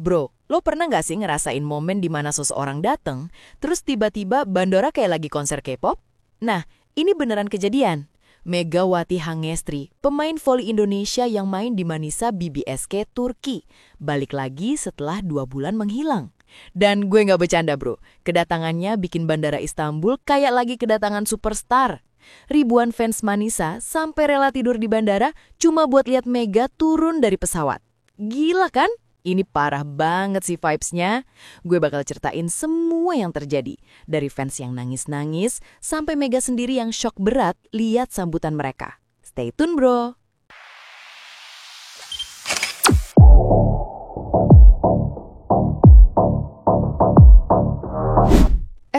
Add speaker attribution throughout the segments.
Speaker 1: Bro, lo pernah nggak sih ngerasain momen di mana seseorang dateng, terus tiba-tiba bandara kayak lagi konser K-pop? Nah, ini beneran kejadian. Megawati Hangestri, pemain voli Indonesia yang main di Manisa BBSK Turki, balik lagi setelah 2 bulan menghilang. Dan gue nggak bercanda bro, kedatangannya bikin bandara Istanbul kayak lagi kedatangan superstar. Ribuan fans Manisa sampai rela tidur di bandara cuma buat lihat Mega turun dari pesawat. Gila kan? Ini parah banget sih vibes-nya. Gue bakal ceritain semua yang terjadi. Dari fans yang nangis-nangis, sampai Mega sendiri yang shock berat lihat sambutan mereka. Stay tune bro!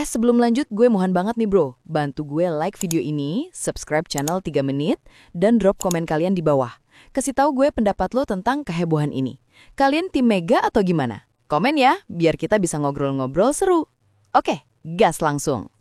Speaker 1: Sebelum lanjut, gue mohon banget nih bro, bantu gue like video ini, subscribe channel 3 menit, dan drop komen kalian di bawah. Kasih tahu gue pendapat lo tentang kehebohan ini. Kalian tim Mega atau gimana? Komen ya, biar kita bisa ngobrol-ngobrol seru. Oke, gas langsung.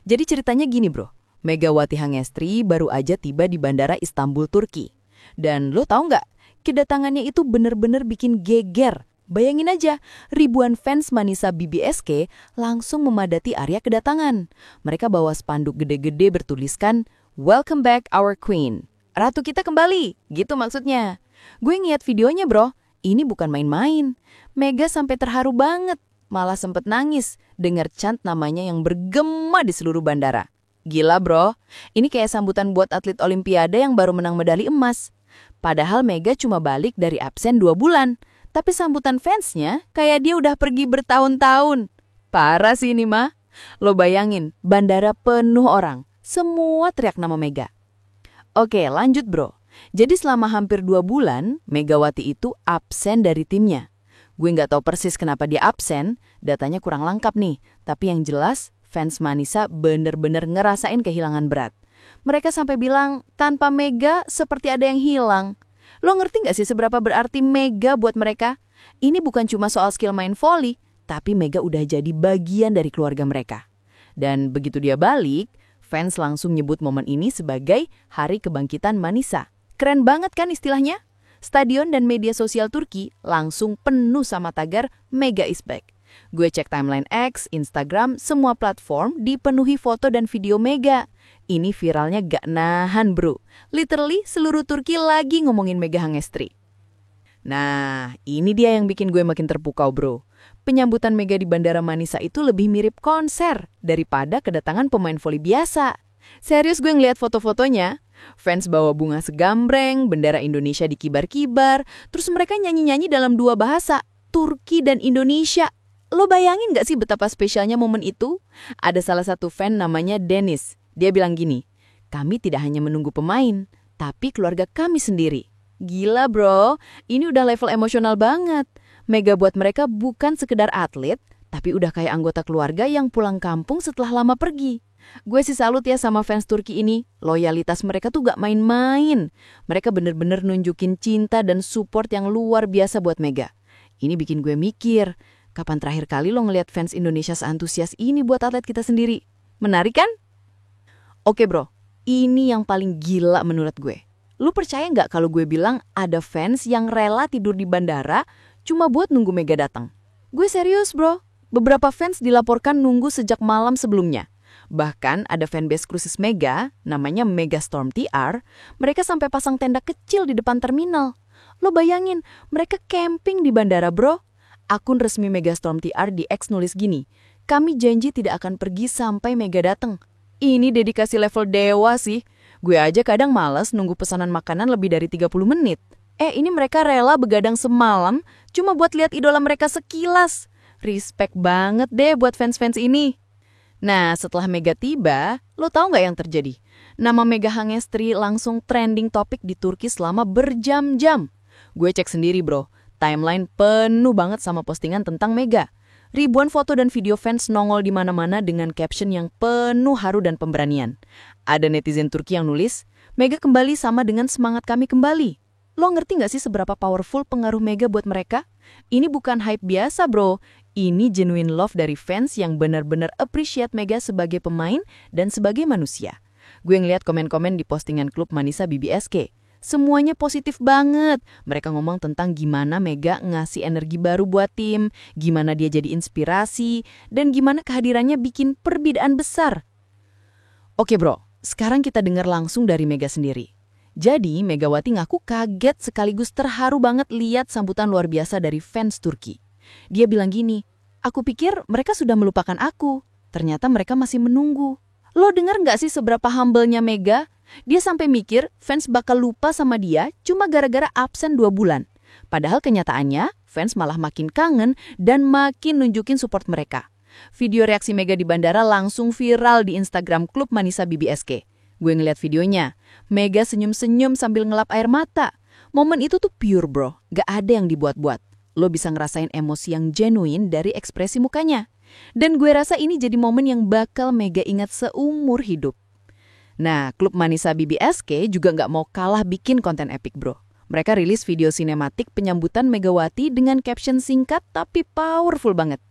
Speaker 1: Jadi ceritanya gini bro, Megawati Hangestri baru aja tiba di Bandara Istanbul, Turki. Dan lo tahu nggak, kedatangannya itu bener-bener bikin geger. Bayangin aja, ribuan fans Manisa BBSK langsung memadati area kedatangan. Mereka bawa spanduk gede-gede bertuliskan, "Welcome back our queen." Ratu kita kembali, gitu maksudnya. Gue ngeliat videonya bro, ini bukan main-main. Mega sampai terharu banget, malah sempet nangis dengar chant namanya yang bergema di seluruh bandara. Gila bro, ini kayak sambutan buat atlet olimpiade yang baru menang medali emas. Padahal Mega cuma balik dari absen 2 bulan. Tapi sambutan fansnya kayak dia udah pergi bertahun-tahun. Parah sih ini mah. Lo bayangin, bandara penuh orang. Semua teriak nama Mega. Oke, lanjut bro. Jadi selama hampir 2 bulan, Megawati itu absen dari timnya. Gue nggak tahu persis kenapa dia absen, datanya kurang lengkap nih. Tapi yang jelas, fans Manisa bener-bener ngerasain kehilangan berat. Mereka sampai bilang, tanpa Mega seperti ada yang hilang. Lo ngerti nggak sih seberapa berarti Mega buat mereka? Ini bukan cuma soal skill main volley, tapi Mega udah jadi bagian dari keluarga mereka. Dan begitu dia balik, fans langsung nyebut momen ini sebagai Hari Kebangkitan Manisa. Keren banget kan istilahnya? Stadion dan media sosial Turki langsung penuh sama tagar Mega is back. Gue cek timeline X, Instagram, semua platform dipenuhi foto dan video Mega. Ini viralnya gak nahan bro. Literally seluruh Turki lagi ngomongin Mega Hangestri. Nah, ini dia yang bikin gue makin terpukau bro. Penyambutan Mega di Bandara Manisa itu lebih mirip konser daripada kedatangan pemain voli biasa. Serius gue ngeliat foto-fotonya. Fans bawa bunga segambreng, bendera Indonesia dikibar-kibar, terus mereka nyanyi-nyanyi dalam 2 bahasa, Turki dan Indonesia. Lo bayangin gak sih betapa spesialnya momen itu? Ada salah satu fan namanya Dennis. Dia bilang gini, kami tidak hanya menunggu pemain, tapi keluarga kami sendiri. Gila bro, ini udah level emosional banget. Mega buat mereka bukan sekedar atlet, tapi udah kayak anggota keluarga yang pulang kampung setelah lama pergi. Gue sih salut ya sama fans Turki ini. Loyalitas mereka tuh gak main-main. Mereka bener-bener nunjukin cinta dan support yang luar biasa buat Mega. Ini bikin gue mikir, kapan terakhir kali lo ngeliat fans Indonesia seantusias ini buat atlet kita sendiri? Menarik kan? Oke bro, ini yang paling gila menurut gue. Lu percaya nggak kalau gue bilang ada fans yang rela tidur di bandara cuma buat nunggu Mega datang? Gue serius bro, beberapa fans dilaporkan nunggu sejak malam sebelumnya. Bahkan ada fanbase krusis Mega, namanya Megastorm TR, mereka sampai pasang tenda kecil di depan terminal. Lo bayangin, mereka camping di bandara bro. Akun resmi Megastorm TR di X nulis gini, kami janji tidak akan pergi sampai Mega datang. Ini dedikasi level dewa sih. Gue aja kadang malas nunggu pesanan makanan lebih dari 30 menit. Ini mereka rela begadang semalam cuma buat lihat idola mereka sekilas. Respect banget deh buat fans-fans ini. Nah, setelah Mega tiba, lo tahu nggak yang terjadi? Nama Mega Hangestri langsung trending topik di Turki selama berjam-jam. Gue cek sendiri bro, timeline penuh banget sama postingan tentang Mega. Ribuan foto dan video fans nongol di mana-mana dengan caption yang penuh haru dan pemberanian. Ada netizen Turki yang nulis, Mega kembali sama dengan semangat kami kembali. Lo ngerti nggak sih seberapa powerful pengaruh Mega buat mereka? Ini bukan hype biasa bro. Ini genuine love dari fans yang benar-benar appreciate Mega sebagai pemain dan sebagai manusia. Gue ngeliat komen-komen di postingan klub Manisa BBSK. Semuanya positif banget. Mereka ngomong tentang gimana Mega ngasih energi baru buat tim, gimana dia jadi inspirasi, dan gimana kehadirannya bikin perbedaan besar. Oke bro, sekarang kita dengar langsung dari Mega sendiri. Jadi Megawati ngaku kaget sekaligus terharu banget lihat sambutan luar biasa dari fans Turki. Dia bilang gini, aku pikir mereka sudah melupakan aku. Ternyata mereka masih menunggu. Lo denger nggak sih seberapa humble-nya Mega? Dia sampai mikir fans bakal lupa sama dia cuma gara-gara absen 2 bulan. Padahal kenyataannya, fans malah makin kangen dan makin nunjukin support mereka. Video reaksi Mega di bandara langsung viral di Instagram klub Manisa BBSK. Gue ngeliat videonya, Mega senyum-senyum sambil ngelap air mata. Momen itu tuh pure bro, gak ada yang dibuat-buat. Lo bisa ngerasain emosi yang genuine dari ekspresi mukanya. Dan gue rasa ini jadi momen yang bakal Mega ingat seumur hidup. Nah, klub Manisa BBSK juga nggak mau kalah bikin konten epic bro. Mereka rilis video sinematik penyambutan Megawati dengan caption singkat tapi powerful banget.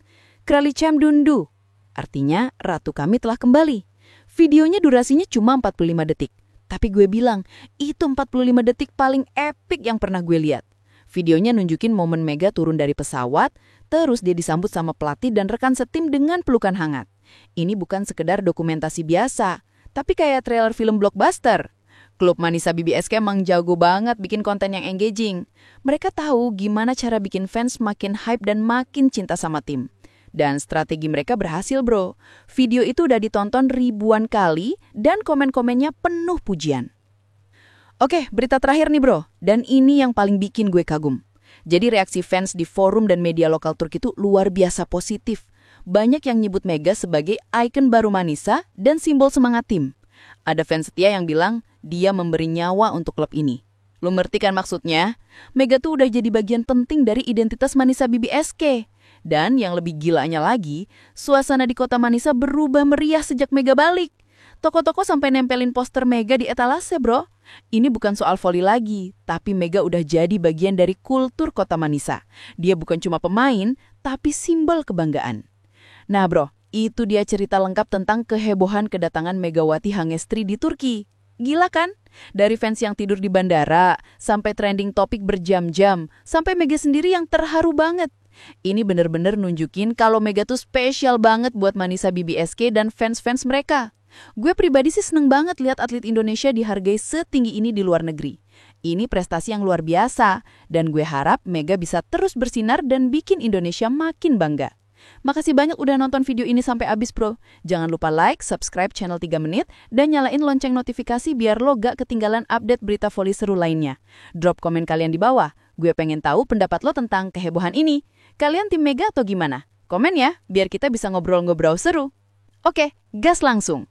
Speaker 1: Kralicam Dundu, artinya Ratu kami telah kembali. Videonya durasinya cuma 45 detik. Tapi gue bilang, itu 45 detik paling epic yang pernah gue lihat. Videonya nunjukin momen Mega turun dari pesawat, terus dia disambut sama pelatih dan rekan setim dengan pelukan hangat. Ini bukan sekedar dokumentasi biasa, tapi kayak trailer film blockbuster. Klub Manisa BBSK emang jago banget bikin konten yang engaging. Mereka tahu gimana cara bikin fans makin hype dan makin cinta sama tim. Dan strategi mereka berhasil bro. Video itu udah ditonton ribuan kali dan komen-komennya penuh pujian. Oke, berita terakhir nih bro. Dan ini yang paling bikin gue kagum. Jadi reaksi fans di forum dan media lokal Turki itu luar biasa positif. Banyak yang nyebut Mega sebagai ikon baru Manisa dan simbol semangat tim. Ada fans setia yang bilang dia memberi nyawa untuk klub ini. Lo ngerti kan maksudnya? Mega tuh udah jadi bagian penting dari identitas Manisa BBSK. Dan yang lebih gilanya lagi, suasana di kota Manisa berubah meriah sejak Mega balik. Toko-toko sampai nempelin poster Mega di etalase bro. Ini bukan soal voli lagi, tapi Mega udah jadi bagian dari kultur kota Manisa. Dia bukan cuma pemain, tapi simbol kebanggaan. Nah bro, itu dia cerita lengkap tentang kehebohan kedatangan Megawati Hangestri di Turki. Gila kan? Dari fans yang tidur di bandara, sampai trending topik berjam-jam, sampai Mega sendiri yang terharu banget. Ini bener-bener nunjukin kalau Mega tuh spesial banget buat Manisa BBSK dan fans-fans mereka. Gue pribadi sih seneng banget lihat atlet Indonesia dihargai setinggi ini di luar negeri. Ini prestasi yang luar biasa, dan gue harap Mega bisa terus bersinar dan bikin Indonesia makin bangga. Makasih banyak udah nonton video ini sampai habis bro. Jangan lupa like, subscribe channel 3 Menit, dan nyalain lonceng notifikasi biar lo gak ketinggalan update berita voli seru lainnya. Drop komen kalian di bawah. Gue pengen tahu pendapat lo tentang kehebohan ini. Kalian tim Mega atau gimana? Komen ya, biar kita bisa ngobrol-ngobrol seru. Oke, gas langsung.